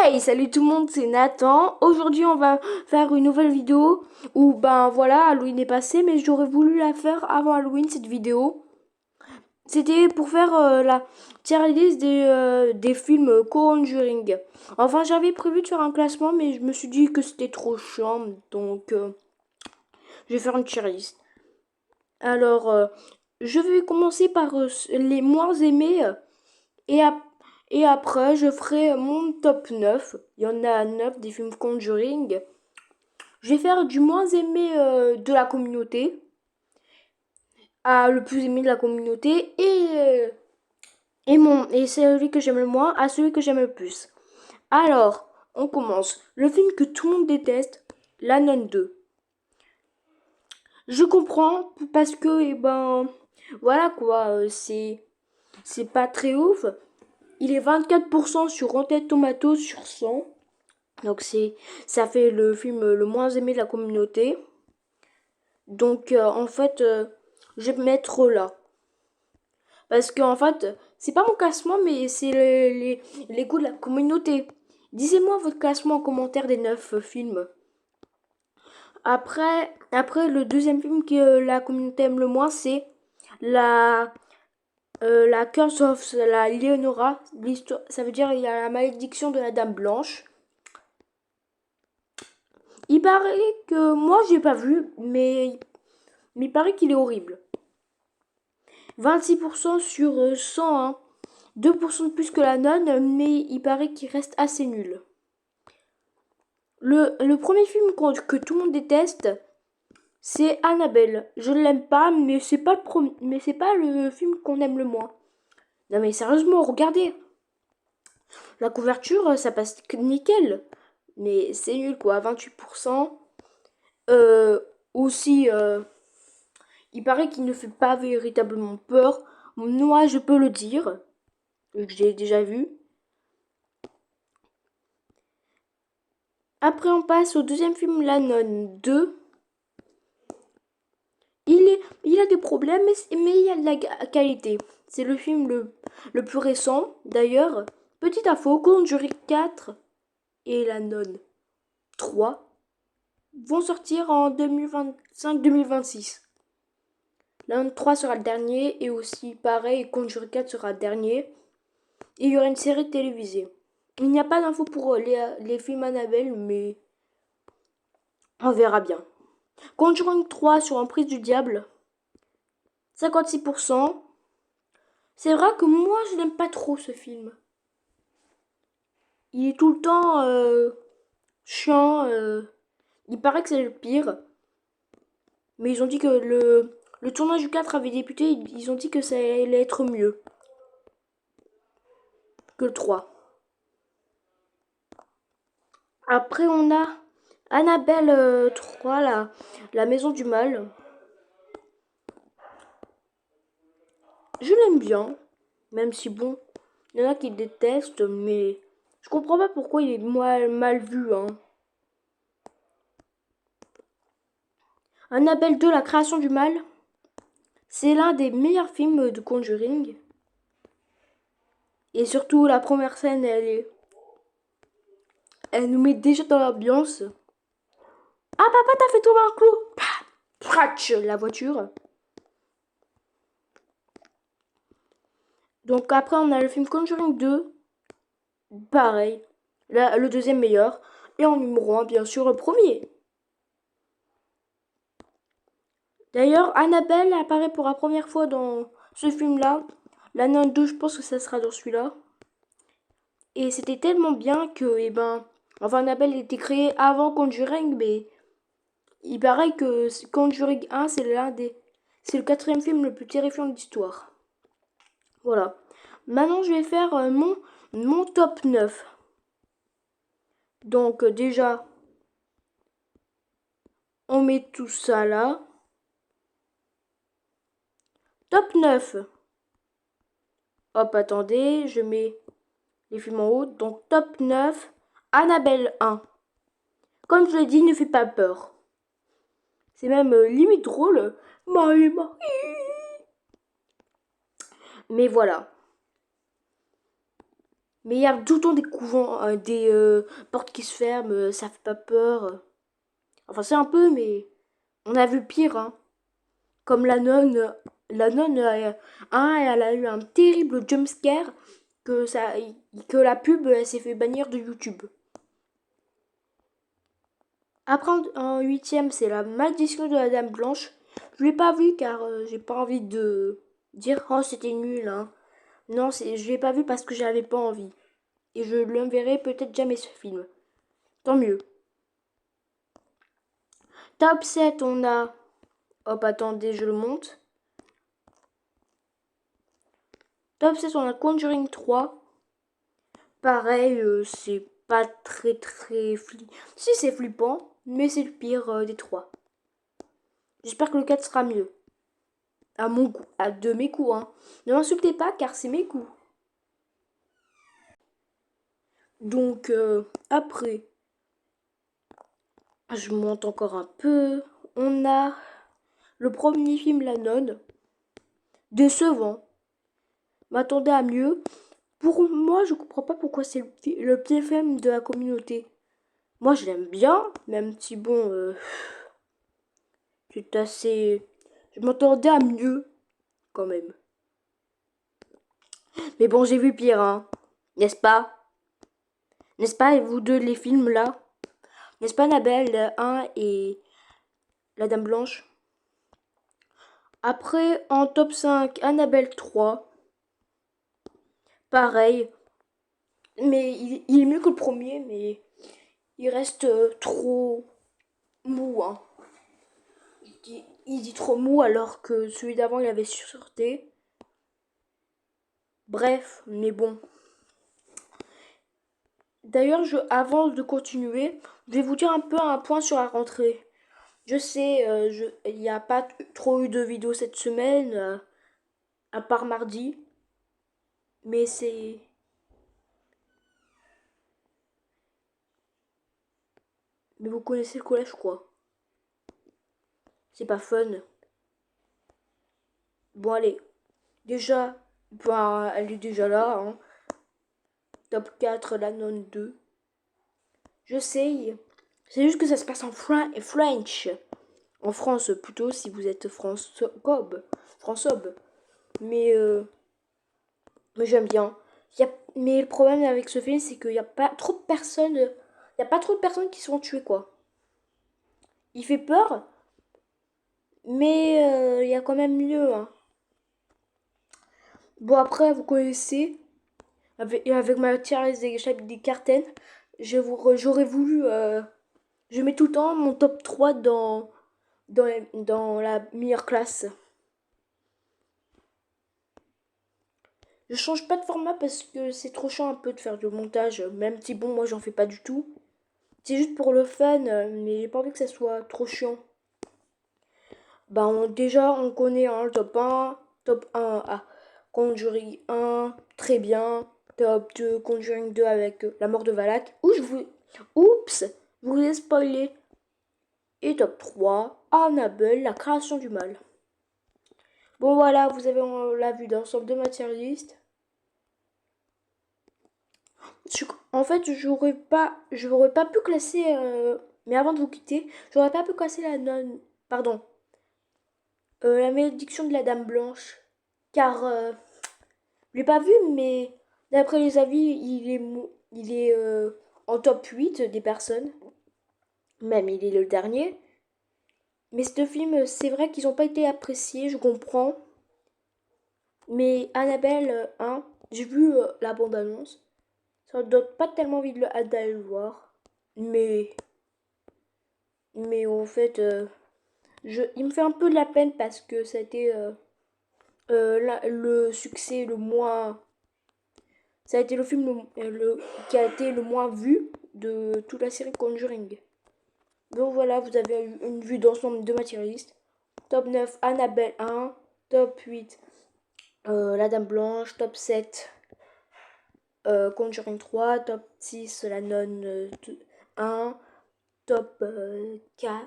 Hey, salut tout le monde, c'est Nathan. Aujourd'hui, on va faire une nouvelle vidéo où, ben voilà, Halloween est passé, mais j'aurais voulu la faire avant Halloween, cette vidéo. C'était pour faire la tier list des films Conjuring. Enfin, j'avais prévu de faire un classement, mais je me suis dit que c'était trop chiant, donc je vais faire une tier list. Alors, je vais commencer par les moins aimés et, et après, je ferai mon top 9. Il y en a 9 des films Conjuring. Je vais faire du moins aimé de la communauté à le plus aimé de la communauté et celui que j'aime le moins à celui que j'aime le plus. Alors, on commence. Le film que tout le monde déteste, La Nonne 2. Je comprends parce que voilà quoi, c'est pas très ouf. Il est 24% sur Rotten Tomatoes sur 100. Donc ça fait le film le moins aimé de la communauté. Donc en fait, je vais mettre là. Parce que en fait, c'est pas mon classement, mais c'est les goûts de la communauté. Dites-moi votre classement en commentaire des 9 films. Après, le deuxième film que la communauté aime le moins, c'est la, la Curse of la Leonora. L'histoire, ça veut dire il y a la malédiction de la Dame Blanche. Il paraît que moi j'ai pas vu, mais il paraît qu'il est horrible. 26% sur 100, hein. 2% de plus que la nonne, mais il paraît qu'il reste assez nul. Le premier film que tout le monde déteste, c'est Annabelle. Je ne l'aime pas, mais c'est pas le film qu'on aime le moins. Non mais sérieusement, regardez. La couverture, ça passe nickel. Mais c'est nul quoi, 28%. Euh, aussi, il paraît qu'il ne fait pas véritablement peur. Moi, je peux le dire. J'ai déjà vu. Après, on passe au deuxième film, La Nonne 2. Il a des problèmes, mais il y a de la qualité. C'est le film le plus récent. D'ailleurs, petite info, Conjuring 4 et La Nonne 3 vont sortir en 2025-2026. La Nonne 3 sera le dernier, et aussi, pareil, Conjuring 4 sera le dernier. Et il y aura une série télévisée. Il n'y a pas d'infos pour les films Annabelle, mais on verra bien. Conjuring 3 sur Emprise du Diable, 56%. C'est vrai que moi, je n'aime pas trop ce film. Il est tout le temps chiant. Il paraît que c'est le pire. Mais ils ont dit que le tournage du 4 avait débuté. Ils ont dit que ça allait être mieux que le 3. Après, on a Annabelle 3, la maison du mal. Je l'aime bien. Même si bon, il y en a qui détestent. Mais je comprends pas pourquoi il est mal vu. Hein. Annabelle 2, la création du mal. C'est l'un des meilleurs films de Conjuring. Et surtout, la première scène, elle nous met déjà dans l'ambiance. Ah, papa, t'as fait tomber un clou. Pratch, la voiture. Donc après, on a le film Conjuring 2. Pareil. Là, le deuxième meilleur. Et en numéro 1, bien sûr, le premier. D'ailleurs, Annabelle apparaît pour la première fois dans ce film-là. La Nonne 2, je pense que ça sera dans celui-là. Et c'était tellement bien que, enfin, Annabelle était créée avant Conjuring, mais il paraît que Conjuring 1, c'est le quatrième film le plus terrifiant de l'histoire. Voilà. Maintenant, je vais faire mon top 9. Donc, déjà, on met tout ça là. Top 9. Hop, attendez, je mets les films en haut. Donc, top 9. Annabelle 1. Comme je l'ai dit, ne fait pas peur. C'est même limite drôle. Marie. Mais voilà. Mais il y a tout le temps des couvents, des portes qui se ferment, ça fait pas peur. Enfin, c'est un peu, mais on a vu pire, hein. Comme la nonne, elle a eu un terrible jumpscare que la pub, elle s'est fait bannir de YouTube. Après, en huitième, c'est la malédiction de la Dame Blanche. Je l'ai pas vu car j'ai pas envie de dire oh c'était nul, hein. Non, je l'ai pas vu parce que j'avais pas envie. Et je le verrai peut-être jamais ce film. Tant mieux. Top 7, on a. Hop, attendez, je le monte. Top 7, on a Conjuring 3. Pareil, c'est pas très flippant. Si, c'est flippant, mais c'est le pire des trois. J'espère que le 4 sera mieux. À mon goût, de mes coups, hein. Ne m'insultez pas car c'est mes coups. Donc, après, je monte encore un peu. On a le premier film, La Nonne. Décevant. M'attendais à mieux. Pour moi, je comprends pas pourquoi c'est le pire film de la communauté. Moi, je l'aime bien, même si bon, c'est assez. Je m'attendais à mieux, quand même. Mais bon, j'ai vu pire, hein. N'est-ce pas? N'est-ce pas, et vous deux, les films là? N'est-ce pas, Annabelle 1 et La Dame Blanche? Après, en top 5, Annabelle 3. Pareil. Mais il est mieux que le premier, mais il reste trop mou, hein. Il dit trop mou alors que celui d'avant il avait sûreté. Bref, mais bon. D'ailleurs, avant de continuer, je vais vous dire un peu un point sur la rentrée. Je sais, il n'y a pas trop eu de vidéos cette semaine, à part mardi. Mais c'est. Mais vous connaissez le collège, quoi. C'est pas fun. Bon, allez. Déjà, ben, elle est déjà là, hein. Top 4, la nonne 2. Je sais. C'est juste que ça se passe en French. En France, plutôt, si vous êtes françobe. Mais, mais j'aime bien. Mais le problème avec ce film, c'est qu'il n'y a pas trop de personnes. Il y a pas trop de personnes qui sont tuées, quoi. Il fait peur, mais il y a quand même mieux, hein. Bon, après, vous connaissez, avec ma tiers des chapitres des cartels, j'aurais voulu. Je mets tout le temps mon top 3 dans la meilleure classe. Je change pas de format parce que c'est trop chiant un peu de faire du montage, même si bon, moi j'en fais pas du tout. C'est juste pour le fun, mais j'ai pas envie que ça soit trop chiant. Bah, déjà, on connaît le top 1. Top 1, Conjuring 1, très bien. Top 2, Conjuring 2 avec la mort de Valak. Oups, je vous ai spoilé. Et top 3, Annabelle, la création du mal. Bon, voilà, vous avez la vue d'ensemble de ma tier list. En fait, j'aurais pas pu classer, mais avant de vous quitter, j'aurais pas pu classer la nonne, pardon, la malédiction de la Dame Blanche, car je l'ai pas vu, mais d'après les avis, il est en top 8 des personnes, même il est le dernier. Mais ce film, c'est vrai qu'ils n'ont pas été appréciés, je comprends. Mais Annabelle 1, j'ai vu la bande-annonce. Ça ne donne pas tellement envie d'aller le voir. Mais en fait, il me fait un peu de la peine parce que ça a été le succès le moins. Ça a été le film qui a été le moins vu de toute la série Conjuring. Donc voilà, vous avez eu une vue d'ensemble de ma tier list. Top 9, Annabelle 1. Top 8, La Dame Blanche. Top 7, Conjuring 3. Top 6, La Nonne 1. Top 4,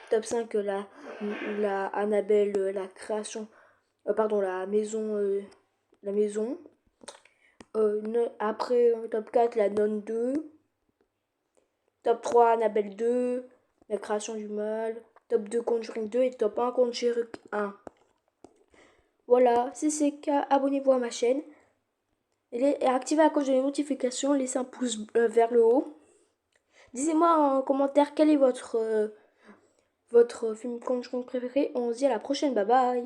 top 5, la Annabelle, la création, pardon, la maison, Après, top 4, la nonne 2. Top 3, Annabelle 2. La création du mal. Top 2, Conjuring 2. Et top 1, Conjuring 1. Voilà, c'est CK. Abonnez-vous à ma chaîne. Et activez la cloche de notification. Laissez un pouce vers le haut. Dites-moi en commentaire quel est votre film Conjuring préféré. On se dit à la prochaine. Bye bye.